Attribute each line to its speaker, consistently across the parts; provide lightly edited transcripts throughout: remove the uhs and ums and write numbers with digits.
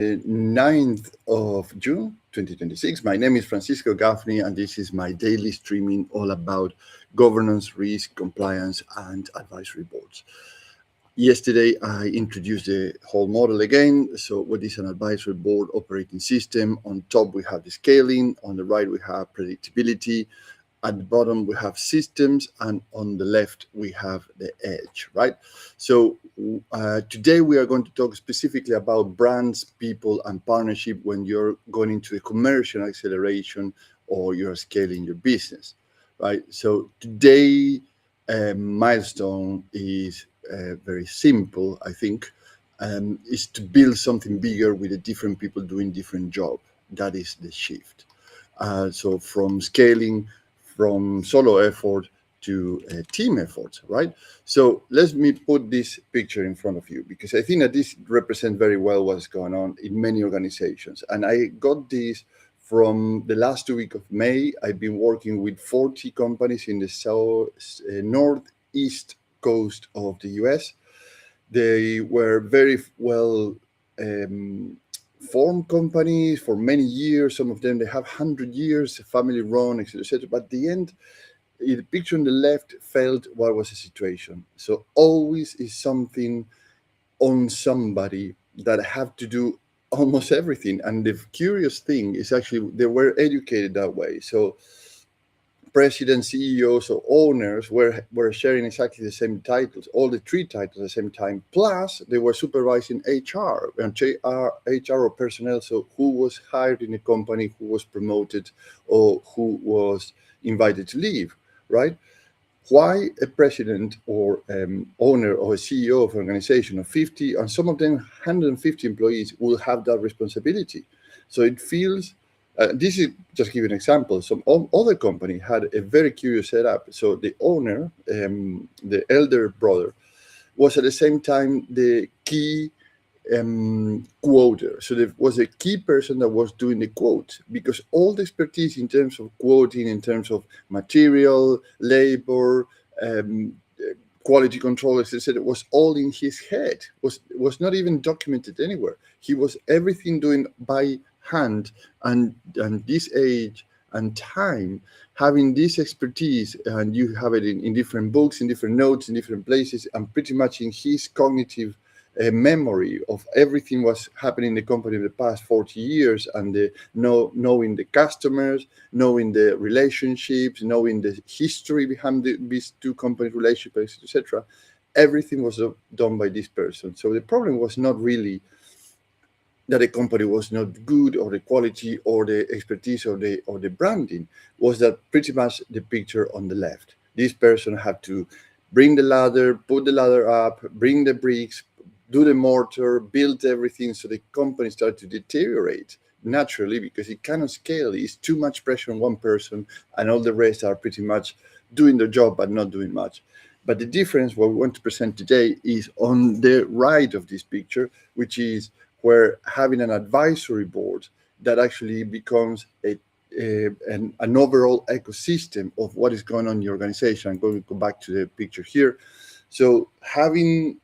Speaker 1: 9th of June 2026. My name is Francisco Gaffney, and this is my daily streaming all about governance, risk, compliance, and advisory boards. Yesterday, I introduced the whole model again. So, what is an advisory board operating system? On top, we have the scaling. On the right, we have predictability. At the bottom, we have systems, and on the left, we have the edge, right? So today we are going to talk specifically about brands, people, and partnership when you're going into a commercial acceleration or you're scaling your business, right? So today, milestone is very simple, I think, is to build something bigger with the different people doing different job. That is the shift. So from scaling from solo effort to team effort, right? So let me put this picture in front of you because I think that this represents very well what's going on in many organizations. And I got this from the last 2 weeks of May. I've been working with 40 companies in the northeast coast of the US. They were very well formed companies for many years. Some of them they have 100 years, family run, etc., etc. But at the end, the picture on the left felt what was the situation. So always is something on somebody that have to do almost everything. And the curious thing is actually they were educated that way. So presidents, CEOs, or owners were sharing exactly the same titles, all the three titles at the same time. Plus, they were supervising HR or personnel. So, who was hired in the company, who was promoted, or who was invited to leave, right? Why a president or owner or a CEO of an organization of 50 and some of them 150 employees will have that responsibility? So it feels this is just give you an example. Some other company had a very curious setup. So the owner, the elder brother, was at the same time the key quoter. So there was a key person that was doing the quote because all the expertise in terms of quoting, in terms of material, labor, quality control, etc., was all in his head. Was not even documented anywhere. He was everything doing by hand, and this age and time, having this expertise, and you have it in different books, in different notes, in different places, and pretty much in his cognitive memory of everything was happening in the company in the past 40 years, and knowing the customers, knowing the relationships, knowing the history behind these two company relationships, etc. Everything was done by this person. So the problem was not really that the company was not good, or the quality, or the expertise, or the branding. Was that pretty much the picture on the left? This person had to bring the ladder, put the ladder up, bring the bricks, do the mortar, build everything. So the company started to deteriorate naturally because it cannot scale. It's too much pressure on one person, and all the rest are pretty much doing their job but not doing much. But the difference, what we want to present today, is on the right of this picture, which is where having an advisory board that actually becomes an overall ecosystem of what is going on in your organization. I'm going to go back to the picture here. So having,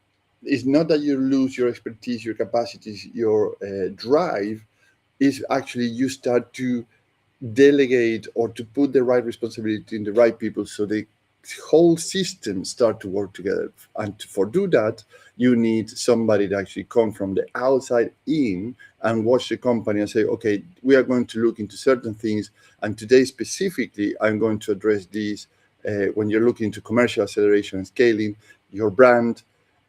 Speaker 1: it's not that you lose your expertise, your capacities, your drive, is actually you start to delegate or to put the right responsibility in the right people, so the whole system start to work together. And for do that, you need somebody to actually come from the outside in and watch the company and say, okay, we are going to look into certain things, and today specifically I'm going to address these. When you're looking to commercial acceleration and scaling, your brand,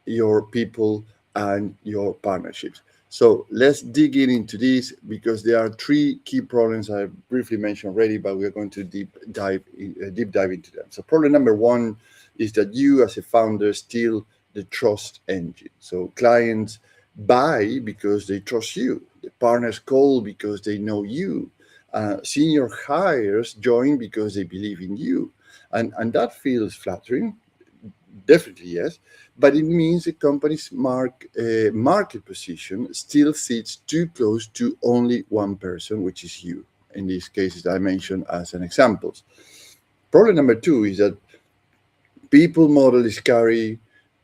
Speaker 1: your people, and your partnerships. So let's dig into this, because there are three key problems I briefly mentioned already, but we're going to deep dive into them. So problem number one is that you as a founder steal the trust engine. So clients buy because they trust you. The partners call because they know you. Senior hires join because they believe in you. And that feels flattering. Definitely, yes. But it means the company's market position still sits too close to only one person, which is you. In these cases I mentioned as an examples. Problem number two is that people model is carry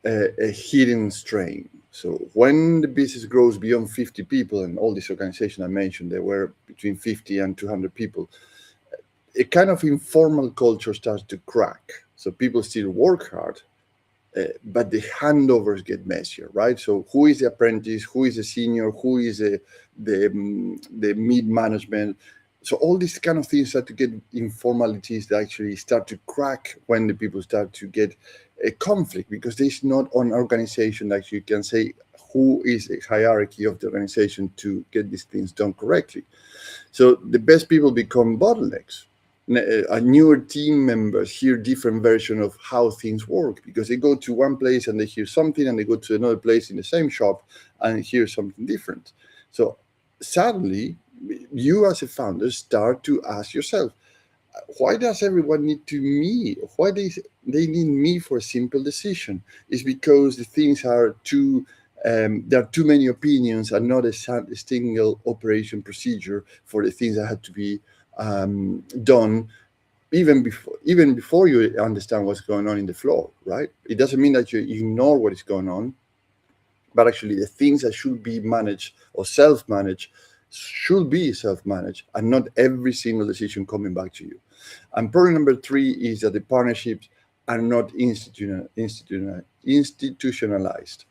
Speaker 1: a hidden strain. So when the business grows beyond 50 people, and all these organizations I mentioned, they were between 50 and 200 people, a kind of informal culture starts to crack. So people still work hard, but the handovers get messier, right? So who is the apprentice? Who is the senior? Who is the mid management? So all these kind of things start to get informalities that actually start to crack when the people start to get a conflict, because there's not an organization that you can say who is a hierarchy of the organization to get these things done correctly. So the best people become bottlenecks. Newer team members hear different version of how things work, because they go to one place and they hear something, and they go to another place in the same shop and hear something different. So suddenly, you as a founder start to ask yourself, why does everyone need to me? Why they need me for a simple decision? It's because the things are too there are too many opinions and not a single operation procedure for the things that had to be done even before you understand what's going on in the floor, right? It doesn't mean that you ignore what is going on, but actually the things that should be managed or self-managed should be self-managed, and not every single decision coming back to you. And problem number three is that the partnerships are not institutionalized.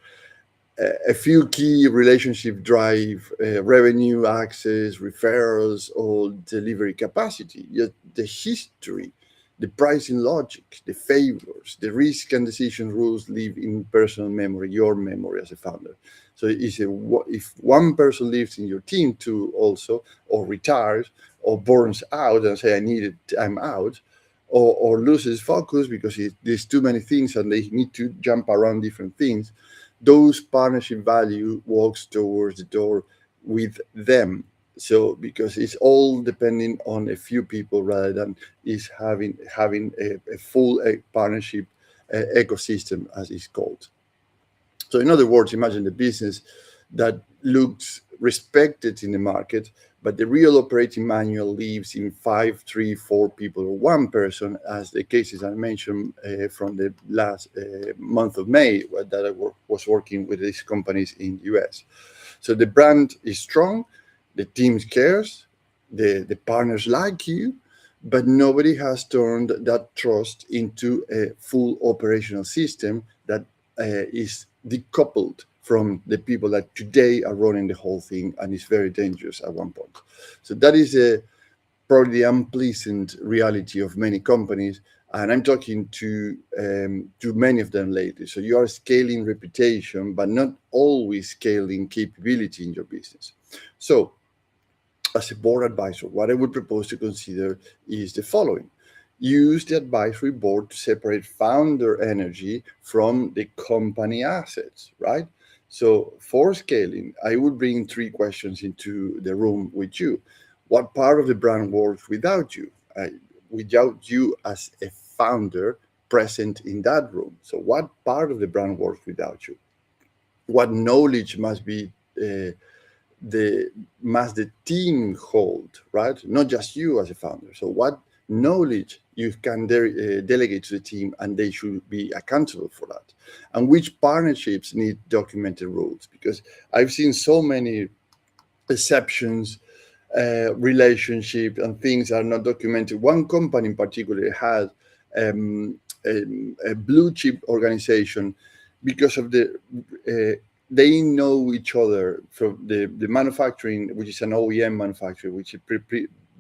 Speaker 1: A few key relationship drive revenue, access, referrals, or delivery capacity. Yet the history, the pricing logic, the favors, the risk and decision rules live in personal memory, your memory as a founder. So if one person lives in your team too also, or retires, or burns out and say, I need it, I'm out, or loses focus because there's too many things and they need to jump around different things, those partnership value walks towards the door with them. So because it's all depending on a few people rather than is having a full partnership ecosystem, as it's called. So in other words, imagine the business that looks respected in the market, but the real operating manual lives in five, three, four people, or one person, as the cases I mentioned from the last month of May that was working with these companies in the US. So the brand is strong, the team cares, the partners like you, but nobody has turned that trust into a full operational system that is decoupled from the people that today are running the whole thing, and it's very dangerous at one point. So that is probably the unpleasant reality of many companies, and I'm talking to many of them lately. So you are scaling reputation, but not always scaling capability in your business. So as a board advisor, what I would propose to consider is the following. Use the advisory board to separate founder energy from the company assets, right? So for scaling, I would bring three questions into the room with you. What part of the brand works without you as a founder present in that room? So what part of the brand works without you? What knowledge the must the team hold, right? Not just you as a founder. So what knowledge you can delegate to the team, and they should be accountable for that. And which partnerships need documented rules? Because I've seen so many exceptions, relationship, and things are not documented. One company in particular had um, a blue chip organization because of they know each other from the manufacturing, which is an OEM manufacturer, which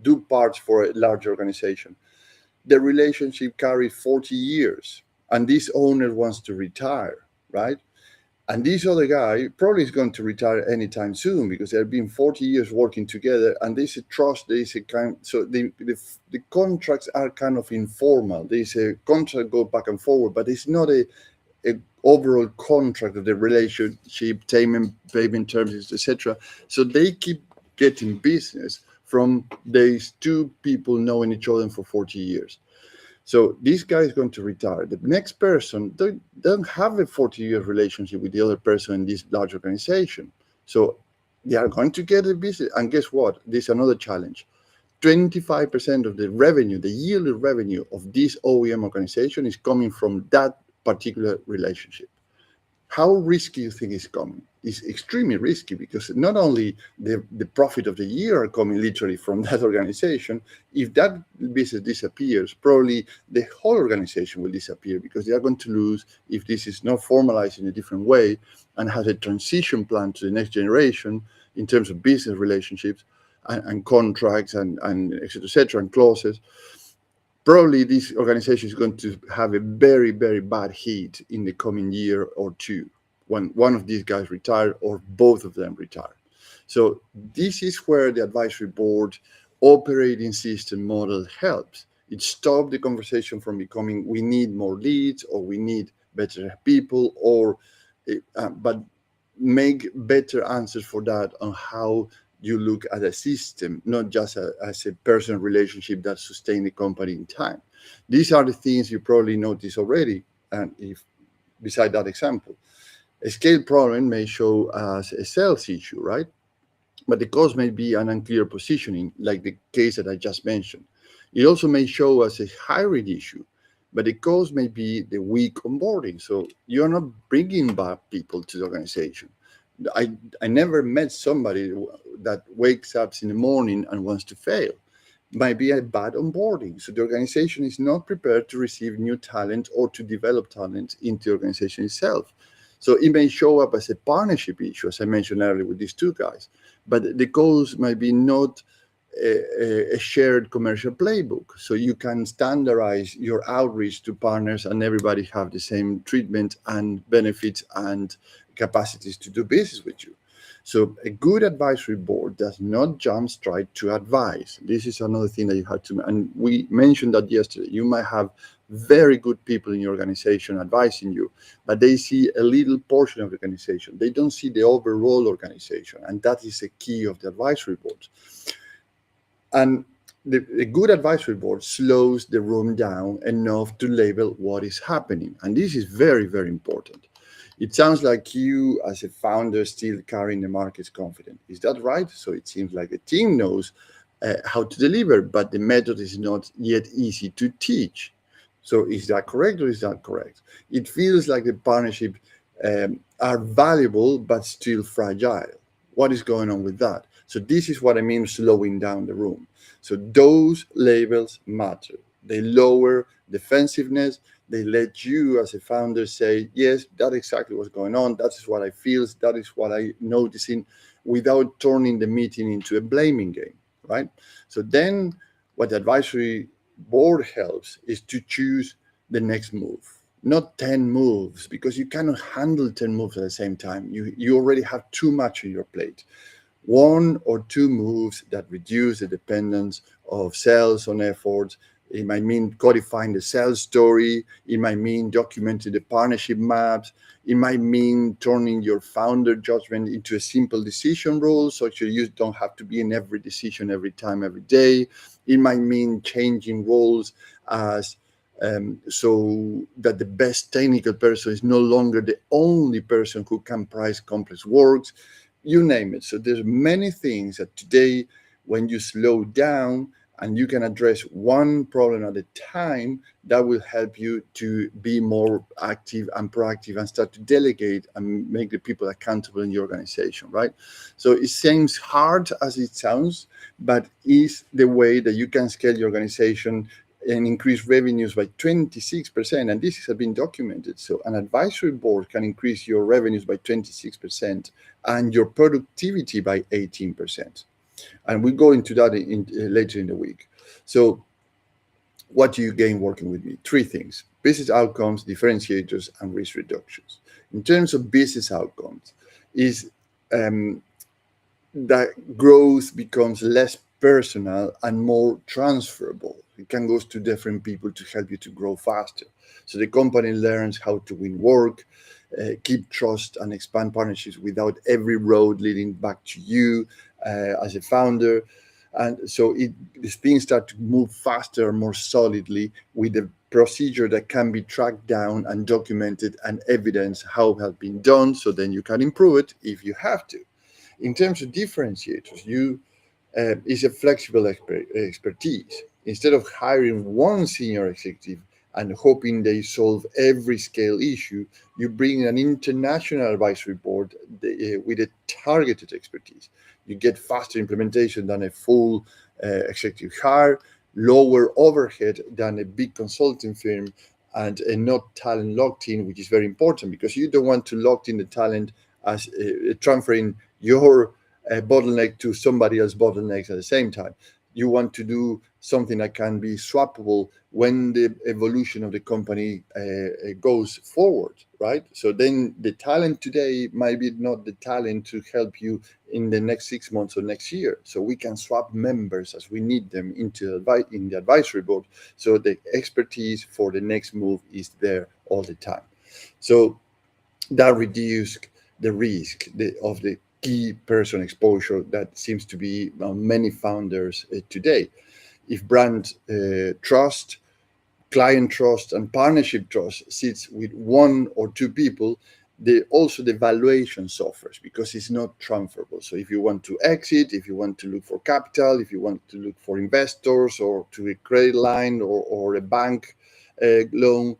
Speaker 1: do parts for a large organization. The relationship carried 40 years, and this owner wants to retire, right? And this other guy probably is going to retire anytime soon because they've been 40 years working together, and there's a trust, there's a kind. So the contracts are kind of informal. There's a contract go back and forward, but it's not a overall contract of the relationship, payment terms, etc. So they keep getting business from these two people knowing each other for 40 years. So this guy is going to retire. The next person don't have a 40-year relationship with the other person in this large organization. So they are going to get a business. And guess what? There's another challenge. 25% of the revenue, the yearly revenue of this OEM organization is coming from that particular relationship. How risky you think is coming? Is extremely risky, because not only the profit of the year are coming literally from that organization. If that business disappears, probably the whole organization will disappear, because they are going to lose, if this is not formalized in a different way and has a transition plan to the next generation in terms of business relationships and contracts and et cetera, and clauses. Probably this organization is going to have a very, very bad hit in the coming year or two, when one of these guys retire or both of them retire. So this is where the advisory board operating system model helps. It stops the conversation from becoming we need more leads or we need better people, or but make better answers for that on how you look at a system, not just as a personal relationship that sustain the company in time. These are the things you probably notice already. And if beside that example, a scale problem may show as a sales issue, right? But the cause may be an unclear positioning, like the case that I just mentioned. It also may show as a hiring issue, but the cause may be the weak onboarding. So you're not bringing back people to the organization. I, I never met somebody that wakes up in the morning and wants to fail. Might be a bad onboarding. So the organization is not prepared to receive new talent or to develop talent into the organization itself. So it may show up as a partnership issue, as I mentioned earlier with these two guys, but the cause might be not a shared commercial playbook. So you can standardize your outreach to partners and everybody have the same treatment and benefits and capacities to do business with you. So a good advisory board does not jump straight to advice. This is another thing that you have to, and we mentioned that yesterday. You might have very good people in your organization advising you, but they see a little portion of the organization. They don't see the overall organization, and that is the key of the advisory board. And the good advisory board slows the room down enough to label what is happening. And this is very, very important. It sounds like you, as a founder, still carrying the market's confidence. Is that right? So it seems like the team knows how to deliver, but the method is not yet easy to teach. So is that correct or is that correct? It feels like the partnership are valuable but still fragile. What is going on with that? So this is what I mean slowing down the room. So those labels matter. They lower defensiveness. They let you as a founder say, yes, that's exactly what's going on. That is what I feel. That is what I noticing, without turning the meeting into a blaming game, right? So then what the advisory board helps is to choose the next move, not 10 moves, because you cannot handle 10 moves at the same time. You already have too much on your plate. One or two moves that reduce the dependence of sales on efforts. It might mean codifying the sales story. It might mean documenting the partnership maps. It might mean turning your founder judgment into a simple decision rule, so you don't have to be in every decision every time, every day. It might mean changing roles as so that the best technical person is no longer the only person who can price complex works. You name it. So there's many things that today, when you slow down and you can address one problem at a time, that will help you to be more active and proactive and start to delegate and make the people accountable in your organization, right? So it seems hard as it sounds, but is the way that you can scale your organization and increase revenues by 26%. And this has been documented. So an advisory board can increase your revenues by 26% and your productivity by 18%. And we go into that later in the week. So what do you gain working with me? Three things: business outcomes, differentiators, and risk reductions. In terms of business outcomes, is that growth becomes less personal and more transferable. It can go to different people to help you to grow faster. So the company learns how to win work, keep trust, and expand partnerships without every road leading back to you as a founder. And so these things start to move faster, more solidly, with a procedure that can be tracked down and documented and evidence how it has been done. So then you can improve it if you have to. In terms of differentiators, you is a flexible expertise. Instead of hiring one senior executive and hoping they solve every scale issue, you bring an international advisory board with a targeted expertise. You get faster implementation than a full executive hire, lower overhead than a big consulting firm, and not talent locked in, which is very important because you don't want to lock in the talent as transferring your bottleneck to somebody else's bottlenecks at the same time. You want to do something that can be swappable when the evolution of the company goes forward, right? So then the talent today might be not the talent to help you in the next 6 months or next year. So we can swap members as we need them in the advisory board. So the expertise for the next move is there all the time. So that reduces the risk of the key person exposure that seems to be on many founders today. If brand trust, client trust, and partnership trust sits with one or two people, the valuation suffers because it's not transferable. So if you want to exit, if you want to look for capital, if you want to look for investors or to a credit line or a bank loan,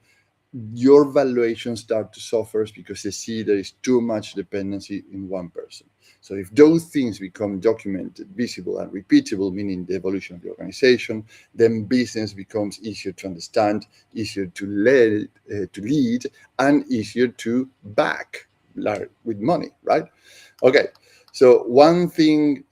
Speaker 1: your valuations start to suffer because they see there is too much dependency in one person. So if those things become documented, visible, and repeatable, meaning the evolution of the organization, then business becomes easier to understand, easier to lead, and easier to back, like with money, right? Okay. So one thing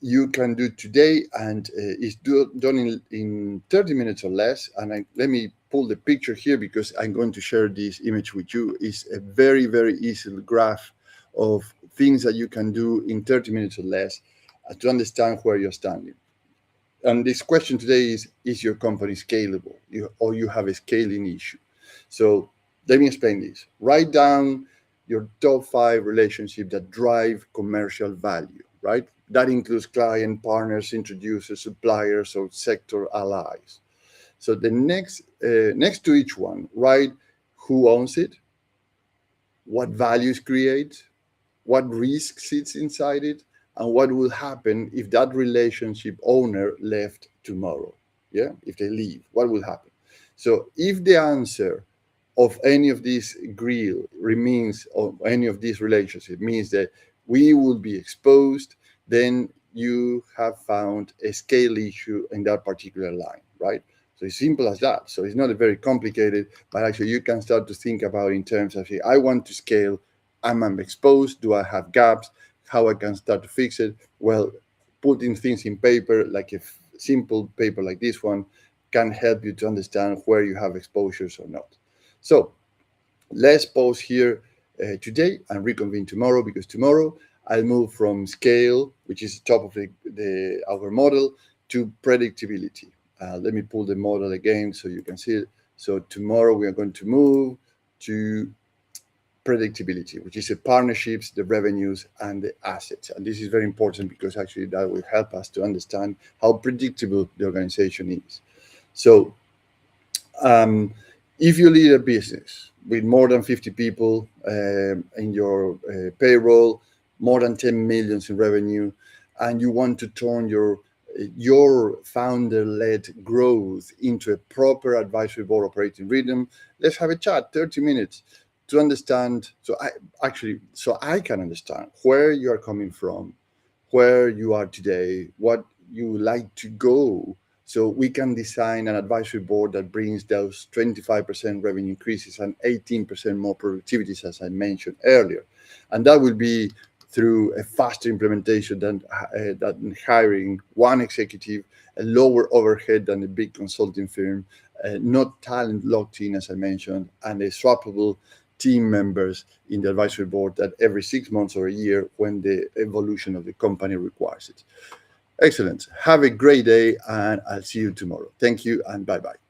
Speaker 1: you can do today and is done in 30 minutes or less, and let me pull the picture here because I'm going to share this image with you, is a very, very easy graph of things that you can do in 30 minutes or less to understand where you're standing. And this question today is your company scalable or you have a scaling issue? So let me explain this. Write down your top 5 relationships that drive commercial value, right? That includes client, partners, introducers, suppliers, or sector allies. So the next to each one, write who owns it, what values create, what risk sits inside it, and what will happen if that relationship owner left tomorrow. Yeah, if they leave, what will happen? So if the answer of any of these grill remains, or any of these relationship means that we will be exposed, then you have found a scale issue in that particular line, right? So it's simple as that. So it's not a very complicated, but actually you can start to think about in terms of, I want to scale. Am I exposed? Do I have gaps? How I can start to fix it? Well, putting things in paper, like a simple paper like this one, can help you to understand where you have exposures or not. So let's pause here today and reconvene tomorrow, because tomorrow I'll move from scale, which is the top of our model, to predictability. Let me pull the model again so you can see it. So tomorrow we are going to move to predictability, which is the partnerships, the revenues, and the assets. And this is very important because actually that will help us to understand how predictable the organization is. So if you lead a business with more than 50 people in your payroll, more than 10 millions in revenue, and you want to turn your founder-led growth into a proper advisory board operating rhythm, let's have a chat, 30 minutes, to understand. So I can understand where you are coming from, where you are today, what you like to go, so we can design an advisory board that brings those 25% revenue increases and 18% more productivities, as I mentioned earlier. And that will be through a faster implementation than hiring one executive, a lower overhead than a big consulting firm, not talent locked in, as I mentioned, and a swappable team members in the advisory board that every 6 months or a year when the evolution of the company requires it. Excellent. Have a great day, and I'll see you tomorrow. Thank you, and bye-bye.